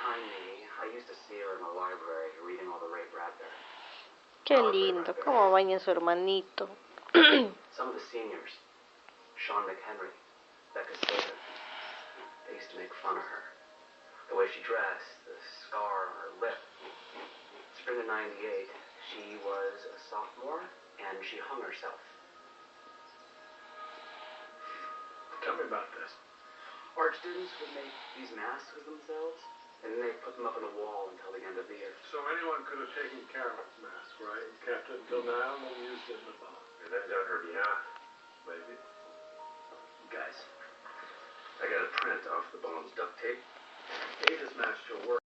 tiny, I used to see her in the library reading all the Ray Bradbury. Qué lindo, cómo baña su hermanito. Some of the seniors, Sean McHenry, Becca Slater, they used to make fun of her. The way she dressed, the scar on her lip. Spring of '98, she was a sophomore, and she hung herself. Tell me about this. Art students would make these masks of themselves, and then they'd put them up on the wall until the end of the year. So anyone could have taken Carol's mask, right? And kept it until now and then used it in the bomb. And then done her behalf. Maybe. Guys, I got a print off the bomb's duct tape. Davis matched her work.